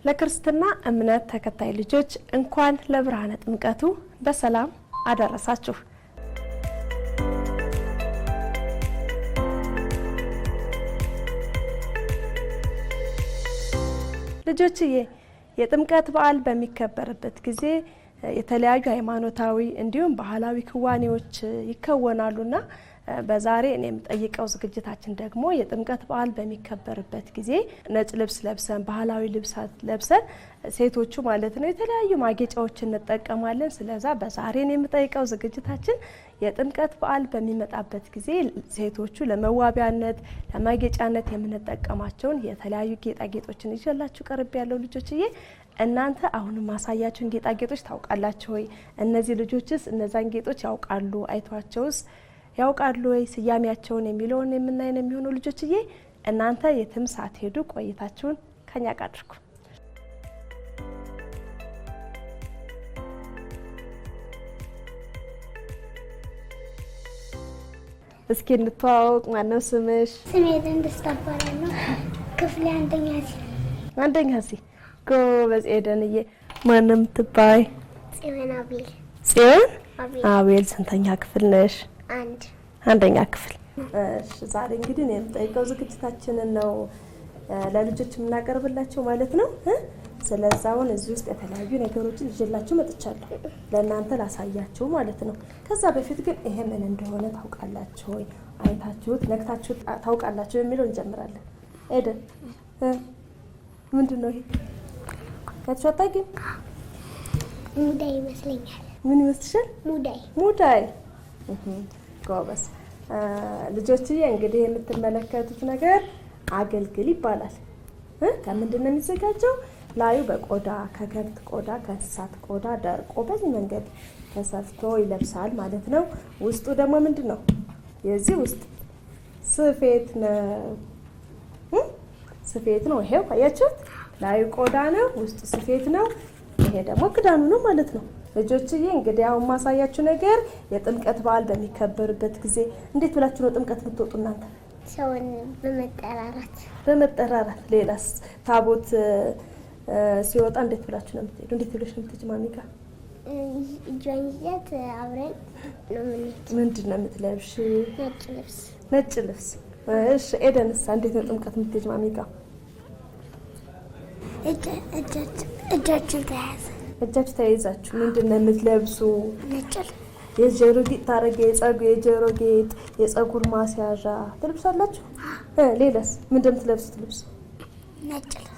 ለክርስትና እምነት ተከታይ ልጆች እንኳን ለብርሃነ ጥምቀቱ በሰላም አደረሳችሁ። ልጆችዬ የጥምቀት በዓል በሚከበርበት ጊዜ የተለያዩ ሃይማኖታዊ እንዲሁም ባህላዊ ክዋኔዎች ይከወናሉና በዛሬ እኔም ጠይቀው ዝግጅታችን ደግሞ የጥምቀት በዓል በሚከበርበት ጊዜ ነጭ ልብስ ለብሰን ባህላዊ ልብስ ለብሰን ሴቶቹ ማለት ነው የተለያዩ ማጌጫዎችን እንጠቀማለን። ስለዛ በዛሬ እኔም ጠይቀው ዝግጅታችን የጥምቀት በዓል በሚመጣበት ጊዜ ሴቶቹ ለመዋቢያነት ለማጌጫነት የምንጠቀማቸውን የተለያዩ ጌጣጌጦችን ይዤላችሁ ቀርብ ያለው ልጆችዬ እናንተ አሁን ማሳያችሁን ጌጣጌጦች ታውቃላችሁ ወይ? እነዚህ ልጆችስ እነዛን ጌጦች ያውቃሉ? አይቷቸውስ ያውቃሉ ወይ? ስያሜያቸውን የሚለውን የምናይ ነው የሚሆነው ልጆችዬ። እናንተ የትም ሳትሄዱ ቆይታችሁን ከኛ ጋር አድርጉ። እስኪ እንተዋወቅ። ማነው ስምሽ? ስሜ ደስታ እባላለሁ። ክፍሌ አንደኛ ሲ ጎበዝ። ኤደንዬ ማንም ትባይ? ጽዮን አቤል። ጽዮን አቤል። ስንተኛ ክፍል ነሽ? አንደኛ ክፍል። እሺ ዛሬ እንግዲህ እኔ የምጠይቀው ዝግጅታችንን ነው ለልጆች የምናቀርብላቸው ማለት ነው። ስለዛውን እዚህ ውስጥ የተለያዩ ነገሮችን ይዤላችሁ መጥቻለሁ ለእናንተ ላሳያችሁ ማለት ነው። ከዛ በፊት ግን ይሄ ምን እንደሆነ ታውቃላችሁ ወይ? አይታችሁት ነክታችሁት ታውቃላችሁ የሚለው እንጀምራለን። ኤደን ምንድን ነው ይሄ? አታውቂም? ሙዳይ ይመስለኛል። ምን ይመስልሻል? ሙዳይ። ጎበዝ ልጆችዬ። እንግዲህ የምትመለከቱት ነገር አገልግል ይባላል። ከምንድን ነው የሚዘጋጀው? ላዩ በቆዳ ከከብት ቆዳ ከእንስሳት ቆዳ ደርቆ በዚህ መንገድ ተሰርቶ ይለብሳል ማለት ነው። ውስጡ ደግሞ ምንድን ነው? የዚህ ውስጥ ስፌት ነው። ስፌት ነው። ይሄው አያችሁት? ላዩ ቆዳ ነው፣ ውስጡ ስፌት ነው። ይሄ ደግሞ ክዳኑ ነው ማለት ነው። ልጆችዬ እንግዲህ አሁን ማሳያችሁ ነገር የጥምቀት በዓል በሚከበርበት ጊዜ እንዴት ብላችሁ ነው ጥምቀት የምትወጡ እናንተ? ሰውን በመጠራራት። ሌላስ? ታቦት ሲወጣ እንዴት ብላችሁ ነው የምትሄዱ? እንዴት ብለሽ ነው የምትሄጂ? ማሚ ጋር እጇን ይዘት አብረን ነው የምንሄድ። ምንድን ነው የምትለብሽ? ነጭ ልብስ። እሺ ኤደንስ እንዴት ነው ጥምቀት የምትሄጂ ማሚ ጋር? እጃችሁ ተያይዛችሁ ምንድን ነው የምትለብሱ? የጆሮ ጌጥ ታረገ፣ የጆሮ ጌጥ፣ የፀጉር ማስያዣ ትልብሳላችሁ። ሌላስ ምንድን ነው የምትለብሱት ልብስ? ነጭ ልብስ።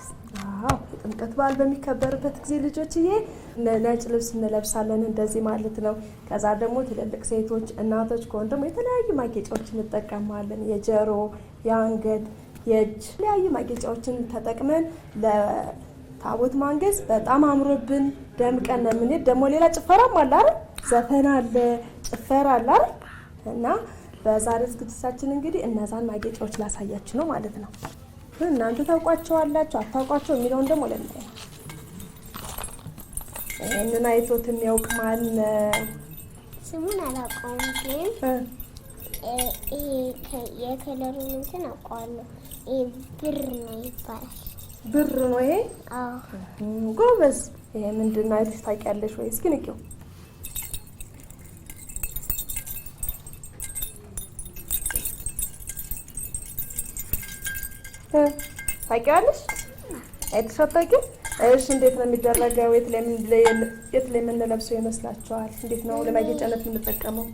አዎ የጥምቀት በዓል በሚከበርበት ጊዜ ልጆችዬ ነጭ ልብስ እንለብሳለን እንደዚህ ማለት ነው። ከዛ ደግሞ ትልልቅ ሴቶች እናቶች ከሆኑ ደግሞ የተለያዩ ማጌጫዎች እንጠቀማለን። የጆሮ፣ የአንገት፣ የእጅ የተለያዩ ማጌጫዎችን ተጠቅመን ለታቦት ማንገስ በጣም አምሮብን ደምቀን ነው የምንሄድ። ደግሞ ሌላ ጭፈራም አለ አይደል? ዘፈን አለ፣ ጭፈራ አለ አይደል? እና በዛሬ ዝግጅታችን እንግዲህ እነዛን ማጌጫዎች ላሳያችሁ ነው ማለት ነው። እናንተ ታውቋቸዋላችሁ አታውቋቸው የሚለውን ደግሞ ለምን ይሄንን አይቶት የሚያውቅ ማን? ስሙን አላውቀውም ግን የከለሩን እንትን አውቀዋለሁ። ብር ነው ይባላል። ብር ነው ይሄ? አዎ ጎበዝ። ይሄ ምንድን ነው አይተሽ ታውቂያለሽ ወይ? እስኪ ንቂው። ታውቂዋለሽ? አይተሽ አታውቂም? እሺ እንዴት ነው የሚደረገው? የት ላይ የምንለብሰው ይመስላችኋል? እንዴት ነው ለማጌጫነት የምንጠቀመው?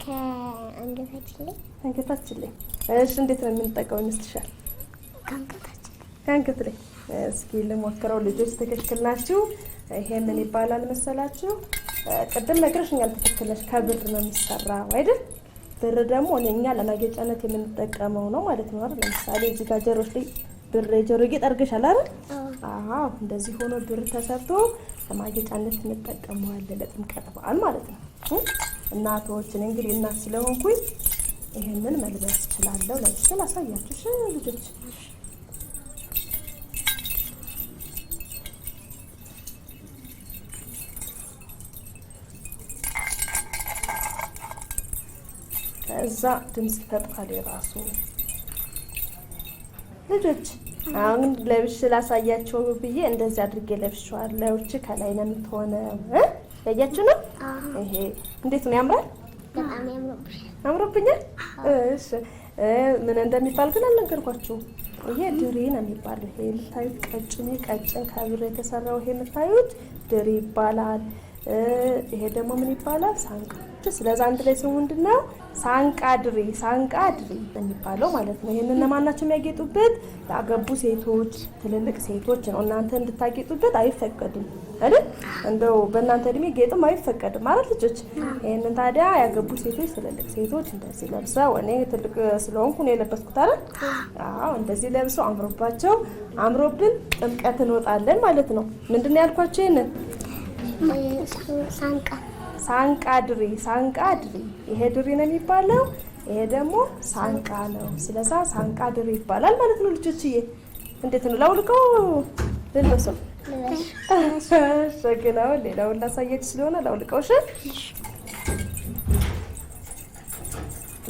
ከአንገታችን ላይ። እሺ እንዴት ነው የምንጠቀመው ይመስልሻል? ከአንገት ላይ። እስኪ ልሞክረው ልጆች። ትክክል ናችሁ። ይሄ ምን ይባላል መሰላችሁ? ቅድም ነግረሽኛል። ትክክል ነሽ። ከብር ነው የሚሰራው አይደል? ብር ደግሞ እኛ ለማጌጫነት የምንጠቀመው ነው ማለት ነው አይደል? ለምሳሌ እዚህ ጋር ጆሮሽ ላይ ብር የጆሮ ጌጥ አድርገሻል አይደል? አዎ እንደዚህ ሆኖ ብር ተሰርቶ ለማጌጫነት እንጠቀመዋለን ለጥምቀት በዓል ማለት ነው። እናቶች እኔ እንግዲህ እናት ስለሆንኩኝ ይሄንን መልበስ እችላለሁ። ለምሳሌ አሳያችሁ ልጆች። ከዛ ድምጽ ይፈጥራል የራሱ ልጆች አሁን ለብሽ ላሳያቸው ብዬ እንደዚህ አድርጌ ለብሼዋለሁ። እቺ ከላይ ነው የምትሆነው። ያያችሁ ነው። ይሄ እንዴት ነው ያምራል? በጣም ያምራል። አምሮብኛል። እሺ ምን እንደሚባል ግን አልነገርኳችሁም። ይሄ ድሪ ነው የሚባለው። ይሄ የምታዩት ቀጭን ከብር የተሰራው ይሄ የምታዩት ድሪ ይባላል። ይሄ ደግሞ ምን ይባላል? ሳንቃ። ስለዚህ አንድ ላይ ስሙ ምንድነው? ሳንቃ ድሪ የሚባለው ማለት ነው። ይሄንን ለማናቸው የሚያጌጡበት? ያገቡ ሴቶች፣ ትልልቅ ሴቶች ነው። እናንተ እንድታጌጡበት አይፈቀድም አይደል? እንደው በእናንተ እድሜ ጌጥም አይፈቀድም ማለት ልጆች። ይሄንን ታዲያ ያገቡ ሴቶች፣ ትልልቅ ሴቶች እንደዚህ ለብሰው፣ እኔ ትልቅ ስለሆንኩ ነው የለበስኩት አይደል? አዎ እንደዚህ ለብሰው አምሮባቸው አምሮብን ጥምቀት እንወጣለን ማለት ነው። ምንድነው ያልኳቸው? ይሄንን ሳንቃ ድሪ። ይሄ ድሪ ነው የሚባለው። ይሄ ደግሞ ሳንቃ ነው። ስለዛ ሳንቃ ድሪ ይባላል ማለት ነው። ልጆችዬ እንዴት ነው ላውልቀው? ልልበሰው? ሸግናው ሌላውን ላሳየች ስለሆነ ላውልቀው። እሺ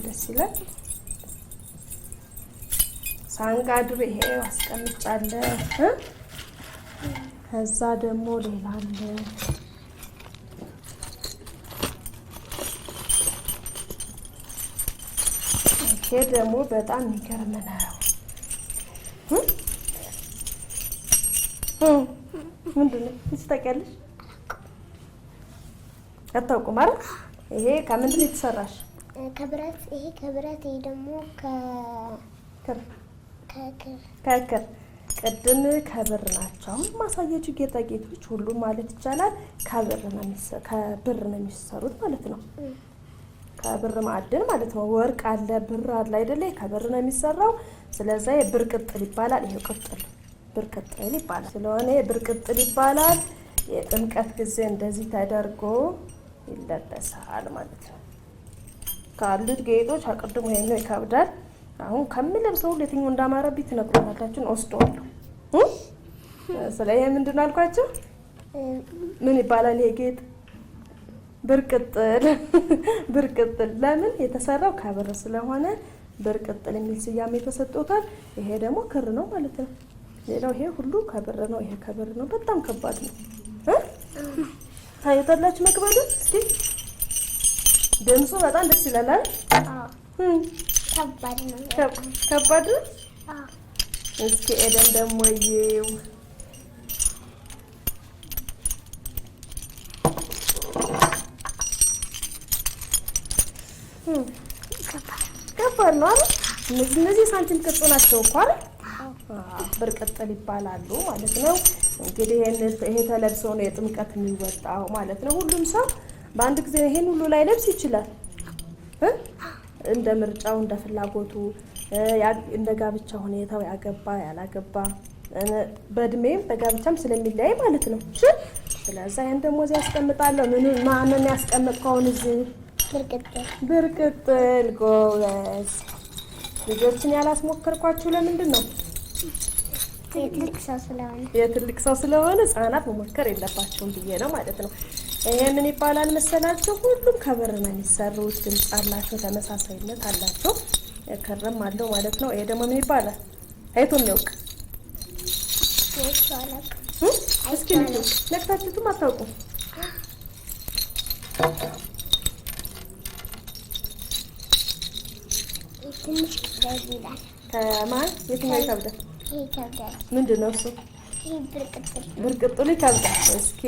ደስ ይላል። ሳንቃ ድሪ ይሄ አስቀምጫለሁ። ከዛ ደግሞ ሌላ አለ። ይሄ ደግሞ በጣም የሚገርም ነው። ምንድን ነው ታውቂያለሽ? አታውቁም አይደል? ይሄ ከምንድን ነው የተሰራሽ? ከብረት። ይሄ ከብረት። ይሄ ደግሞ ከክር። ቅድም ከብር ናቸው። አሁን ማሳያችሁ ጌጣጌጦች ሁሉም ማለት ይቻላል ከብር ነው የሚሰሩት ማለት ነው። ከብር ማዕድን ማለት ነው። ወርቅ አለ፣ ብር አለ አይደለ? ከብር ነው የሚሰራው። ስለዚህ ብር ቅጥል ይባላል። ይሄ ብር ቅጥል ይባላል። ስለሆነ ብር ቅጥል ይባላል። የጥምቀት ጊዜ እንደዚህ ተደርጎ ይለበሳል ማለት ነው። ካሉት ጌጦች አቅድሞ ይሄኛው ይከብዳል። አሁን ከምለብሰው የትኛው እንዳማረብኝ ትነግሩኛላችሁ። ወስደዋለሁ። ስለዚህ ምንድን ነው አልኳችሁ? ምን ይባላል ይሄ ጌጥ? ብር ቅጥል። ለምን? የተሰራው ከብር ስለሆነ ብር ቅጥል የሚል ስያሜ ተሰጥቶታል። ይሄ ደግሞ ክር ነው ማለት ነው። ሌላው ይሄ ሁሉ ከብር ነው። ይሄ ከብር ነው። በጣም ከባድ ነው። ታዩታላችሁ መቅበሉን። እስኪ ድምፁ በጣም ደስ ይላል አይደል? ከባድ ነው። እስኪ ኤደን ደግሞ ይው ከባድ ነው አይደል? እነዚህ ሳንቲም ቅርጽ ናቸው እኮ አይደል? ብር ቅጥል ይባላሉ ማለት ነው። እንግዲህ ይሄ ተለብሰው ነው የጥምቀት የሚወጣው ማለት ነው። ሁሉም ሰው በአንድ ጊዜ ይሄን ሁሉ ላይ ለብስ ይችላል። እንደ ምርጫው እንደ ፍላጎቱ እንደ ጋብቻ ሁኔታው ያገባ ያላገባ በእድሜም በጋብቻም ስለሚለያይ ማለት ነው። ስለዚህ ይሄን ደግሞ እዚህ ያስቀምጣለሁ። ማንን ያስቀምጥከውን እዚህ? ብር ቅጥል። ጎበዝ ልጆችን ያላስሞከርኳችሁ ለምንድን ነው? የትልቅ ሰው ስለሆነ ህጻናት መሞከር የለባቸውም ብዬ ነው ማለት ነው። ይሄ ምን ይባላል መሰላችሁ? ሁሉም ከብር ነው የሚሰሩት። ድምፅ አላቸው፣ ተመሳሳይነት አላቸው፣ ክርም አለው ማለት ነው። ይሄ ደግሞ ምን ይባላል? አይቶ የሚያውቅ እስኪ ነክታችሁትም አታውቁም? ትንሽ ይላል። ከማን የትኛው ይከብዳል? ይከብዳል። ምንድን ነው እሱ? ብር ቅጥሉ ይከብዳል። እስኪ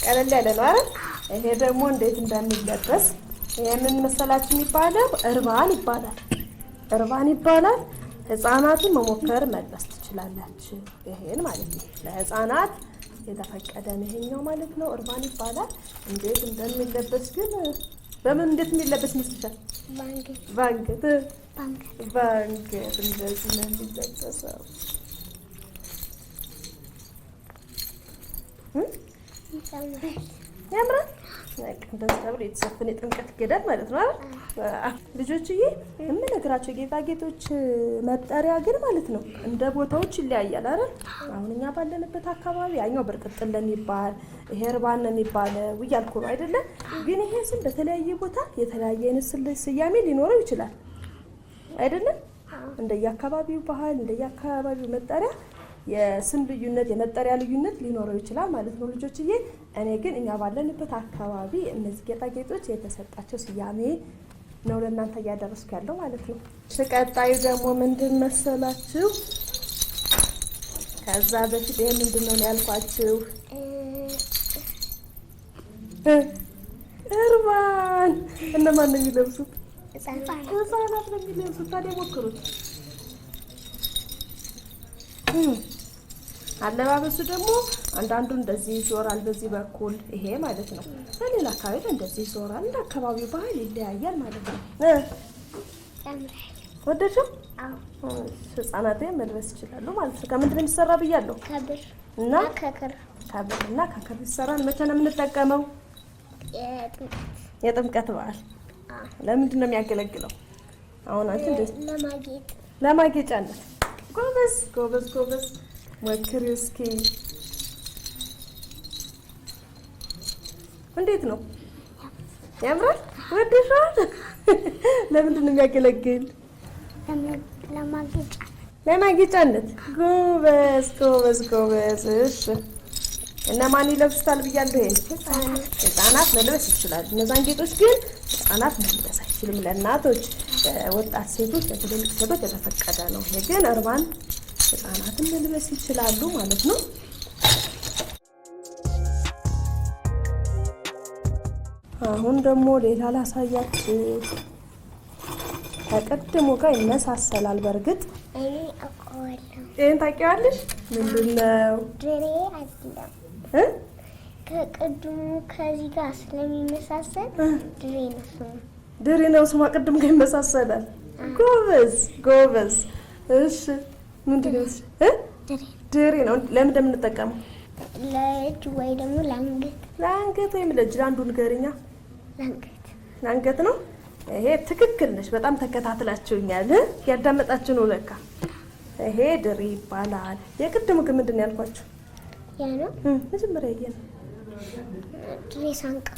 ቀለል ያለ ነው አይደል? ይሄ ደግሞ እንዴት እንደሚለበስ ይሄ ምን መሰላችሁ የሚባለው? እርባን ይባላል። ህፃናትን መሞከር መልበስ ትችላላችሁ። ይሄን ማለት ነው ለህፃናት የተፈቀደ ነው ይሄኛው ማለት ነው። እርባን ይባላል። እንዴት እንደሚለበስ ግን በምን እንዴት የሚለበስ ይመስልሻል? ባንገት እንደዚህ ነው የሚለበሰው። ያምራል። እንደዚህ ተብሎ የተሰፈነ የጥምቀት ገዳም ማለት ነው አይደል? ልጆችዬ የምነግራቸው ጌጣጌጦች መጠሪያ ግን ማለት ነው እንደ ቦታዎች ይለያያል አይደል? አሁን እኛ ባለንበት አካባቢ ያኛው ብርቅጥል የሚባል ይሄ እርባን የሚባለው እያልኩ ነው አይደለ? ግን ይሄ ስም በተለያየ ቦታ የተለያየ አይነት ስያሜ ሊኖረው ይችላል አይደለም? እንደየአካባቢው ባህል እንደየአካባቢው መጠሪያ የስም ልዩነት የመጠሪያ ልዩነት ሊኖረው ይችላል ማለት ነው ልጆችዬ። እኔ ግን እኛ ባለንበት አካባቢ እነዚህ ጌጣጌጦች የተሰጣቸው ስያሜ ነው ለእናንተ እያደረስኩ ያለው ማለት ነው። ቀጣዩ ደግሞ ምንድን መሰላችሁ? ከዛ በፊት ይሄ ምንድን ነው ያልኳችሁ? እርባን እነማን ነው የሚለብሱት? ህፃናት ነው የሚለብሱት። ታዲያ ሞክሩት። አለባበሱ ደግሞ አንዳንዱ እንደዚህ ይዞራል በዚህ በኩል ይሄ ማለት ነው። በሌላ አካባቢ እንደዚህ ይዞራል። እንደ አካባቢው ባህል ይለያያል ማለት ነው። ወደድሽው? ህፃናት መልበስ ይችላሉ ማለት ነው። ከምንድን ነው የሚሰራ ብያለሁ? ከብር እና ከክር ይሰራል። መቼ ነው የምንጠቀመው? የጥምቀት በዓል። ለምንድን ነው የሚያገለግለው? አሁን አንቺ ለማጌጫነት። ጎበዝ ጎበዝ ጎበዝ። ሞክሪ እስኪ። እንዴት ነው? ያምራል? ወደሻል? ለምንድን ነው የሚያገለግል? ለማጌጫነት። ጎበዝ ጎበዝ ጎበዝ። እሺ እነማን ይለብሱታል ብያለሁ? ይሄን ህፃናት መልበስ ይችላሉ። እነዛን ጌጦች ግን ህፃናት መልበስ አይችልም። ለእናቶች፣ ወጣት ሴቶች፣ ለትልልቅ ሴቶች የተፈቀደ ነው። ይሄ ግን እርባን ህፃናትን መልበስ ይችላሉ ማለት ነው። አሁን ደግሞ ሌላ ላሳያችሁ። ከቅድሙ ጋር ይመሳሰላል። በእርግጥ እኔ አውቀዋለሁ። ይሄን ታውቂዋለሽ? ምንድን ነው? ድሬ አይደለም ከቅድሙ ከዚህ ጋር ስለሚመሳሰል ድሬ ነው ስሙ። ድሬ ነው ስሟ። ቅድም ጋር ይመሳሰላል። ጎበዝ ጎበዝ። እሺ ምንድን ነው? ድሬ ነው። ለምን እንደምንጠቀመው? ለእጅ ወይ ደግሞ ለአንገት። ለአንገት ወይም ለእጅ። አንዱ ንገሪኛ። ለአንገት ነው። ይሄ ትክክል ነሽ። በጣም ተከታትላችሁኛል። ያዳመጣችሁ ነው ለካ። ይሄ ድሬ ይባላል። የቅድሙ ግን ምንድን ነው ያልኳችሁ? ያ ነው መጀመሪያ ይሄን ድሬ ሳንቃ።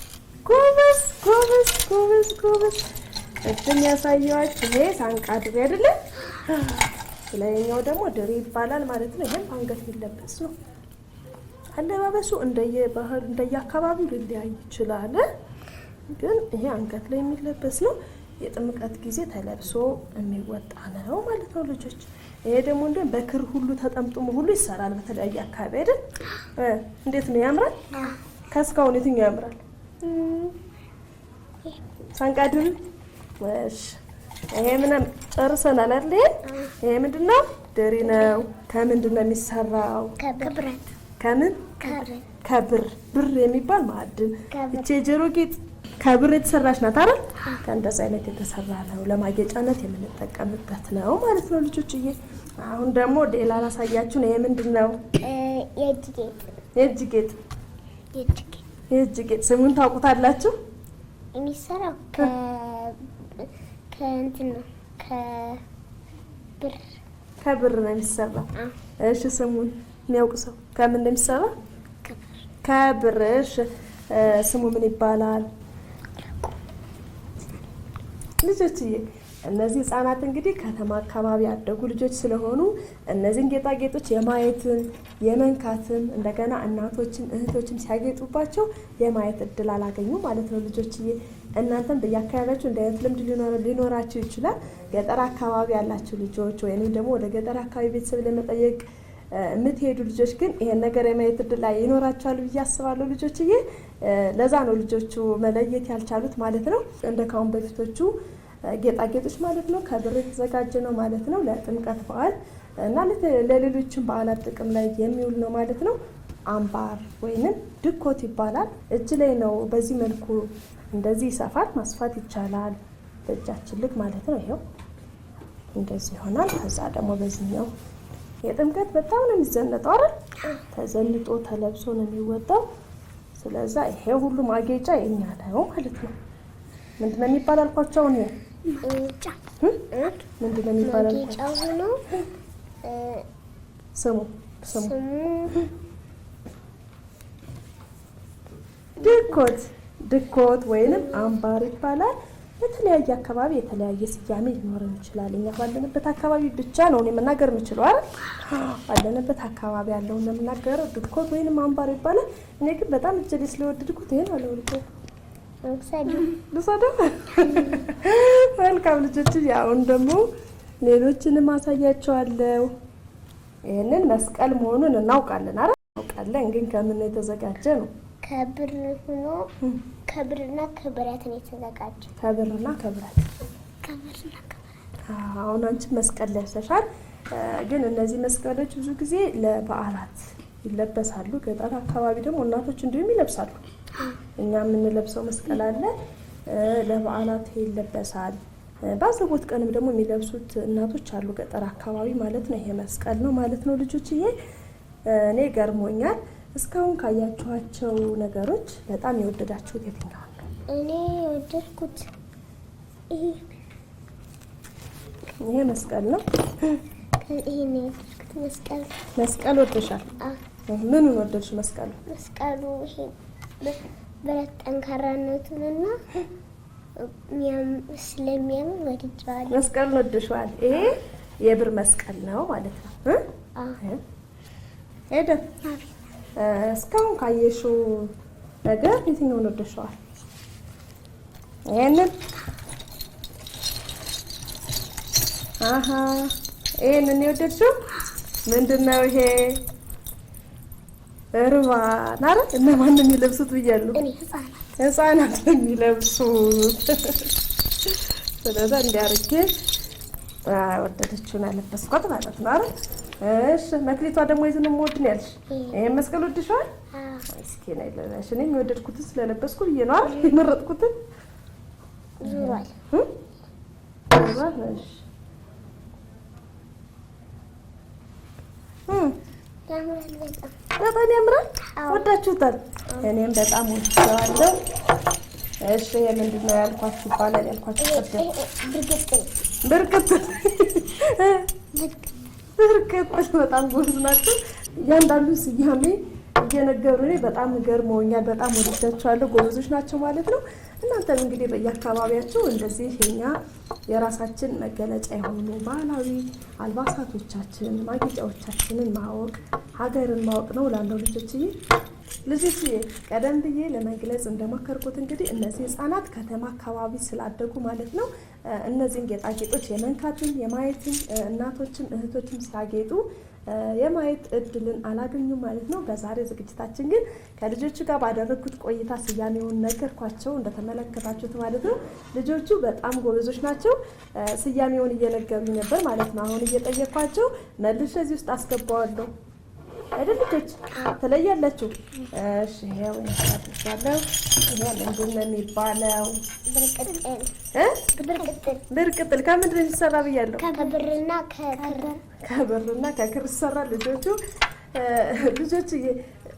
ጎበዝ ጎበዝ ጎበዝ ጎበዝ። ቅድም ያሳየኋችሁ ይሄ ሳንቃ ድሬ አይደለ? ስለኛው ደግሞ ድሬ ይባላል ማለት ነው። ይሄም አንገት የሚለበስ ነው። አለባበሱ እንደየባህል እንደየአካባቢው ሊለያይ ይችላል። ግን ይሄ አንገት ላይ የሚለበስ ነው። የጥምቀት ጊዜ ተለብሶ የሚወጣ ነው ማለት ነው ልጆች። ይሄ ደግሞ እንደም በክር ሁሉ ተጠምጥሞ ሁሉ ይሰራል በተለያየ አካባቢ አይደል? እንዴት ነው ያምራል? ከስካውን የትኛው ያምራል? ሳንቃ ድሬ። እሺ ይሄ ምንም ጨርሰናል አይደል? ይሄ ምንድነው? ድሬ ነው። ከምንድን ነው የሚሰራው? ከብረት። ከምን? ከብር። ብር የሚባል ማዕድን። እቺ የጆሮ ጌጥ ከብር የተሰራች ናት አይደል? ከእንደዚህ አይነት የተሰራ ነው። ለማጌጫነት የምንጠቀምበት ነው ማለት ነው ልጆችዬ። አሁን ደግሞ ሌላ ላሳያችሁ ነው። ይሄ ምንድን ነው? የእጅ ጌጥ። የእጅ ጌጥ። የእጅ ጌጥ ስሙን ታውቁታላችሁ? የሚሰራው ከእንትን ነው ከብር። ከብር ነው የሚሰራው። እሺ ስሙን የሚያውቁ ሰው ከምን ነው የሚሰራው? ከብር። እሺ ስሙ ምን ይባላል ልጆችዬ? እነዚህ ህፃናት እንግዲህ ከተማ አካባቢ ያደጉ ልጆች ስለሆኑ እነዚህን ጌጣጌጦች የማየትም የመንካትም እንደገና እናቶችም እህቶችም ሲያጌጡባቸው የማየት እድል አላገኙ ማለት ነው ልጆችዬ። እናንተም በየአካባቢያችሁ እንደ አይነት ልምድ ሊኖራችሁ ይችላል። ገጠር አካባቢ ያላችሁ ልጆች ወይም ደግሞ ወደ ገጠር አካባቢ ቤተሰብ ለመጠየቅ የምትሄዱ ልጆች ግን ይሄን ነገር የማየት እድል ላይ ይኖራቸዋል ብዬ አስባለሁ ልጆችዬ። ለዛ ነው ልጆቹ መለየት ያልቻሉት ማለት ነው። እንደ ካሁን በፊቶቹ ጌጣጌጦች ማለት ነው ከብር የተዘጋጀ ነው ማለት ነው። ለጥምቀት በዓል እና ለሌሎችም በዓላት ጥቅም ላይ የሚውል ነው ማለት ነው። አምባር ወይንም ድኮት ይባላል። እጅ ላይ ነው በዚህ መልኩ እንደዚህ ይሰፋል። ማስፋት ይቻላል በእጃችን ልክ ማለት ነው። ይሄው እንደዚህ ይሆናል። ከዛ ደግሞ በዚህኛው የጥምቀት በጣም ነው የሚዘነጠው አይደል? ተዘንጦ ተለብሶ ነው የሚወጣው። እዛ ስለዛ ይሄ ሁሉ ማጌጫ የኛ ነው ማለት ነው። ምንድነው የሚባል አልኳቸው? ነው ምንድነው የሚባል አልኳቸው? ነው ስሙ ድኮት ወይንም አምባር ይባላል። በተለያየ አካባቢ የተለያየ ስያሜ ሊኖረን ይችላል። እኛ ባለንበት አካባቢ ብቻ ነው መናገር የምችለው አይደል? ባለንበት አካባቢ ያለው ነው የምናገረው። ድኮት ወይንም አምባር ይባላል። እኔ ግን በጣም እጅ ስለወደድኩት ይሄን አለውልኩ ልሳደ መልካም ልጆች፣ አሁን ደግሞ ሌሎችንም አሳያቸዋለሁ። ይሄንን መስቀል መሆኑን እናውቃለን አይደል? እናውቃለን። ግን ከምን ነው የተዘጋጀ ነው? ከብር ሆኖ ከብርና ከብረት ነው የተዘጋጀ። ከብርና ከብረት። አሁን አንቺ መስቀል ለብሰሻል። ግን እነዚህ መስቀሎች ብዙ ጊዜ ለበዓላት ይለበሳሉ። ገጠር አካባቢ ደግሞ እናቶች እንዲሁም ይለብሳሉ። እኛ የምንለብሰው መስቀል አለ፣ ለበዓላት ይለበሳል። ባዘቦት ቀንም ደግሞ የሚለብሱት እናቶች አሉ፣ ገጠር አካባቢ ማለት ነው። ይሄ መስቀል ነው ማለት ነው ልጆችዬ። እኔ ገርሞኛል። እስካሁን ካያችኋቸው ነገሮች በጣም የወደዳችሁት የትኛው ነው? እኔ የወደድኩት ይሄ መስቀል ነው። ይሄ ነው የወደድኩት መስቀል። መስቀል ወደሻል? ምኑን ወደድሽ? መስቀሉ ይሄ ብረት ጠንካራነቱንና ስለሚያምር ወድጄዋለሁ። መስቀሉን ወደሽዋል? ይሄ የብር መስቀል ነው ማለት ነው። ሄደ እስካሁን ካየሽው ነገር የትኛውን ወደሽዋል? ይሄንን ይሄንን የወደድሽው ምንድነው? ይሄ እርባን አይደል? እነማን ነው የሚለብሱት ብያለሁ? ህፃናት ነው የሚለብሱት። ስለዚህ እንዲያርጌ ወደደችውን አለበስኳት ማለት ነው አይደል? እሺ መክሊቷ ደግሞ የቱን ሞድ ነው ያልሽ? ይሄን መስቀል ወድሻል? እስኪ ነይ ለላሽ። እኔ የወደድኩትን ስለለበስኩ ብዬ ነው አይደል የመረጥኩትን። ዙሯል እሺ በጣም ያምራል። ወዳችሁታል? እኔም በጣም ወድጄዋለሁ። እሺ የምንድን ነው ያልኳችሁ? ይባላል ያልኳችሁ ብርቅጥል በጣም ጎበዝ ናቸው። እያንዳንዱ ስያሜ እየነገሩ እኔ በጣም ገርመውኛል። በጣም ወድጃቸዋለሁ። ጎበዞች ናቸው ማለት ነው። እናንተም እንግዲህ በየአካባቢያችሁ እንደዚህ የኛ የራሳችን መገለጫ የሆኑ ባህላዊ አልባሳቶቻችን ማጌጫዎቻችንን ማወቅ ሀገርን ማወቅ ነው ላለው ልጆችዬ ቀደም ብዬ ለመግለጽ እንደሞከርኩት እንግዲህ እነዚህ ህፃናት ከተማ አካባቢ ስላደጉ ማለት ነው እነዚህን ጌጣጌጦች የመንካትን የማየትን እናቶችም እህቶችም ሲያጌጡ የማየት እድልን አላገኙም ማለት ነው። በዛሬ ዝግጅታችን ግን ከልጆቹ ጋር ባደረግኩት ቆይታ ስያሜውን ነገርኳቸው እንደተመለከታችሁት ማለት ነው። ልጆቹ በጣም ጎበዞች ናቸው። ስያሜውን እየነገሩኝ ነበር ማለት ነው። አሁን እየጠየኳቸው መልሼ እዚህ ውስጥ አስገባዋለሁ አይደል ልጆች? ትለያላችሁ? እሺ ይሄው ያለው ይሄ ምንድን ነው የሚባለው? ብርቅጥል ከምንድን ነው የሚሰራ ብያለሁ? ከብርና ከክር ይሰራል።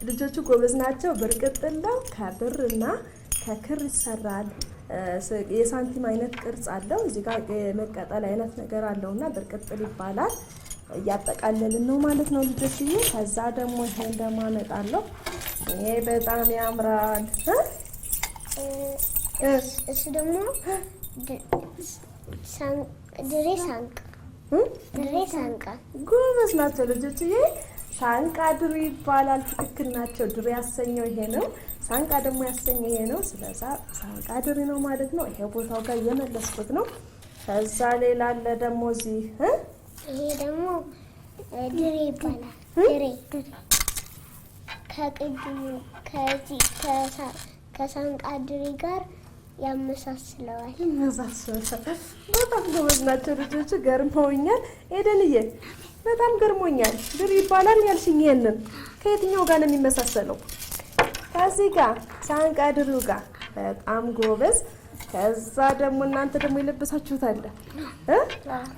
ልጆቹ ጎበዝ ናቸው። ብርቅጥል ነው፣ ከብርና ከክር ይሰራል። የሳንቲም አይነት ቅርጽ አለው። እዚህ ጋር የመቀጠል አይነት ነገር አለውና ብርቅጥል ይባላል። እያጠቃለልን ነው ማለት ነው ልጆችዬ። ከዛ ደግሞ ይሄን ደግሞ አመጣለሁ። ይሄ በጣም ያምራል። እሱ ደግሞ ድሬ ሳንቃ ጎበዝ ናቸው ልጆችዬ። ሳንቃ ድሬ ይባላል። ትክክል ናቸው። ድሬ ያሰኘው ይሄ ነው። ሳንቃ ደግሞ ያሰኘው ይሄ ነው። ስለዛ ሳንቃ ድሬ ነው ማለት ነው። ይሄ ቦታው ጋር እየመለስኩት ነው። ከዛ ሌላ አለ ደግሞ እዚህ ይሄ ደግሞ ድሬ ይባላል። ድሬ ከሳንቃ ድሬ ጋር ያመሳስለዋል። በጣም ጎበዝ ናቸው ልጆቹ። ገርመውኛል። ኤደንዬ በጣም ገርሞኛል። ድሬ ይባላል ያልሽኝ ይሄንን ከየትኛው ጋር ነው የሚመሳሰለው? ከዚህ ጋር ሳንቃ ድሬው ጋር። በጣም ጎበዝ። ከዛ ደግሞ እናንተ ደግሞ የለበሳችሁት አለ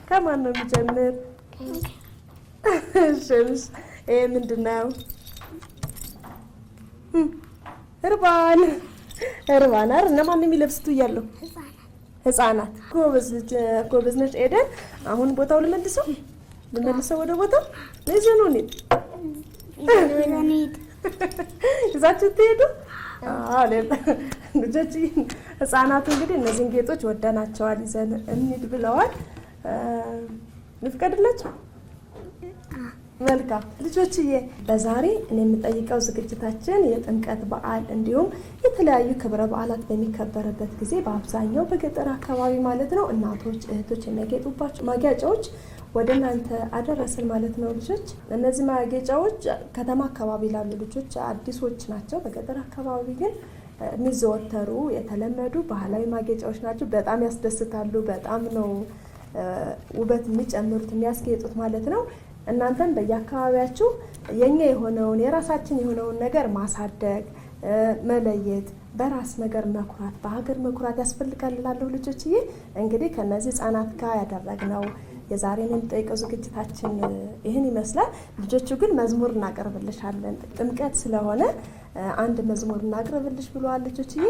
ከማን ነው የሚጀምር? እሺ ይሄ ምንድን ነው? እርባን እርባን አይደል? እነማን የሚለብሱት እያለሁ ህፃናት። ጎበዝ ነሽ ኤደን። አሁን ቦታው ልመልሰው ወደ ቦታው ለዘኑ ነው ይዛችሁ ትሄዱ። ልጆች ህፃናቱ እንግዲህ እነዚህን ጌጦች ወደናቸዋል፣ ይዘን እንሂድ ብለዋል። ልፍቀድላችሁ? መልካም ልጆችዬ፣ በዛሬ እኔ የምጠይቀው ዝግጅታችን የጥምቀት በዓል እንዲሁም የተለያዩ ክብረ በዓላት በሚከበርበት ጊዜ በአብዛኛው በገጠር አካባቢ ማለት ነው እናቶች እህቶች የሚያጌጡባቸው ማጌጫዎች ወደ እናንተ አደረስን ማለት ነው ልጆች። እነዚህ ማጌጫዎች ከተማ አካባቢ ላሉ ልጆች አዲሶች ናቸው። በገጠር አካባቢ ግን የሚዘወተሩ የተለመዱ ባህላዊ ማጌጫዎች ናቸው። በጣም ያስደስታሉ። በጣም ነው ውበት የሚጨምሩት የሚያስጌጡት ማለት ነው። እናንተም በየአካባቢያችሁ የኛ የሆነውን የራሳችን የሆነውን ነገር ማሳደግ፣ መለየት፣ በራስ ነገር መኩራት፣ በሀገር መኩራት ያስፈልጋል እላለሁ ልጆችዬ። እንግዲህ ከነዚህ ህጻናት ጋር ያደረግነው የዛሬን የምጠይቀው ዝግጅታችን ይህን ይመስላል። ልጆቹ ግን መዝሙር እናቀርብልሻለን ጥምቀት ስለሆነ አንድ መዝሙር እናቀርብልሽ ብለዋል ልጆችዬ።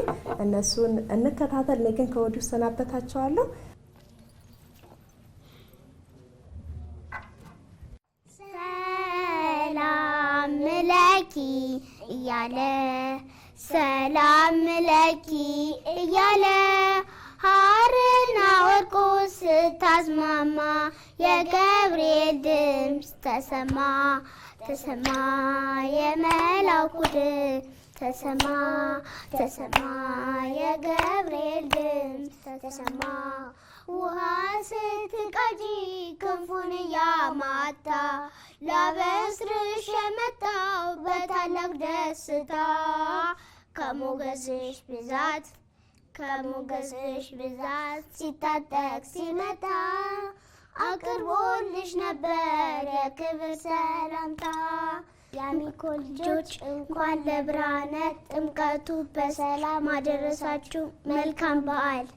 እነሱን እንከታተል። እኔ ግን ከወዲሁ ሰናበታቸዋለሁ። ለኪ እያለ ሰላም ለኪ እያለ ሐርና ወርቁ ስታስማማ የገብርኤል ድምፅ ተሰማ ተሰማ የመላኩ ድምፅ ተሰማ ተሰማ የገብርኤል ድምፅ ተሰማ ውሃ ስትቀጂ ክንፉን እያማታ ላበስርሽ የመጣው በታላቅ ደስታ ከሞገስሽ ብዛት ሲታጠቅ ሲመጣ አቅርቦልሽ ነበር የክብር ሰላምታ። የአሚኮ ልጆች እንኳን ለብርሃነ ጥምቀቱ በሰላም አደረሳችሁ። መልካም በዓል።